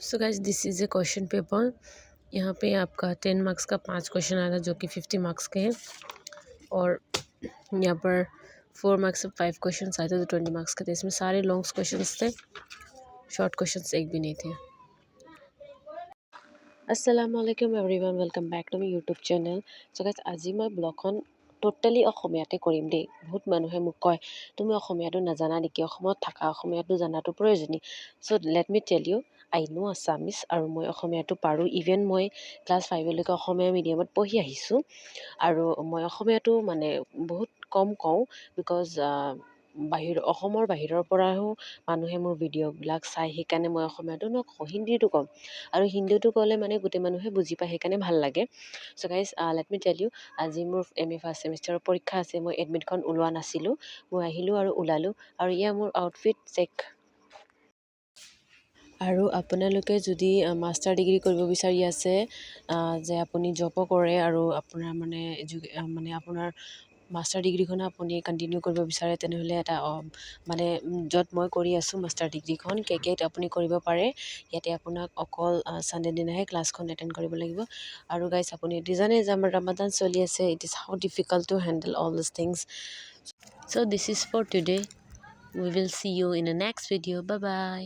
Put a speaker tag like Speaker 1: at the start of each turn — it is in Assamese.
Speaker 1: So guys this is a question paper. यहाँ पे आपका 10 मार्क्स का 5 क्वेश्चन आ रहा है जो कि 50 मार्क्स के हैं, और यहाँ पर 4 मार्क्स से 5 क्वेश्चन आए थे जो 20 मार्क्स के थे। इसमें सारे लॉन्ग क्वेश्चंस थे, शॉर्ट क्वेश्चंस एक भी नहीं थे। अस्सलामुअलैकुम everyone, welcome back to my YouTube channel. So guys আজি মই ব্লগখন টোটেলি অসমীয়াতে কৰিম দেই। বহুত মানুহে মোক কয় তুমি অসমীয়াটো নাজানা নেকি, অসমত থাকা, অসমীয়াটো জনাটো প্ৰয়োজনীয়। চ' let me tell you, I know Assamese আৰু মই অসমীয়াটো পাৰোঁ। ইভেন মই ক্লাছ 5লৈকে অসমীয়া মিডিয়ামত পঢ়ি আহিছোঁ, আৰু মই অসমীয়াটো মানে বহুত কম কওঁ বিকজ অসমৰ বাহিৰৰ পৰাও মানুহে মোৰ ভিডিঅ'বিলাক চাই, সেইকাৰণে মই অসমীয়াটো নকওঁ, হিন্দীটো ক'ম। আৰু হিন্দীটো ক'লে মানে গোটেই মানুহে বুজি পায়, সেইকাৰণে ভাল লাগে। চ' guys let me tell you, আজি মোৰ MA ফাৰ্ষ্ট ছেমিষ্টাৰৰ পৰীক্ষা আছে। মই এডমিটখন ওলোৱা নাছিলোঁ, মই আহিলোঁ আৰু ওলালোঁ। আৰু এয়া মোৰ আউটফিট চেক। আৰু আপোনালোকে যদি মাষ্টাৰ ডিগ্ৰী কৰিব বিচাৰি আছে, যে আপুনি জবো কৰে আৰু আপোনাৰ মানে আপোনাৰ মাষ্টাৰ ডিগ্ৰীখন আপুনি কণ্টিনিউ কৰিব বিচাৰে, তেনেহ'লে এটা মানে য'ত মই কৰি আছোঁ মাষ্টাৰ ডিগ্ৰীখন KKত আপুনি কৰিব পাৰে। ইয়াতে আপোনাক অকল ছানডে দিনাহে ক্লাছখন এটেণ্ড কৰিব লাগিব। আৰু গাইজ আপুনি এটি জানে যে আমাৰ ৰামাদান চলি আছে, it is how difficult to handle all this things. So' this is for today, we will see you in the next video'. Bye by.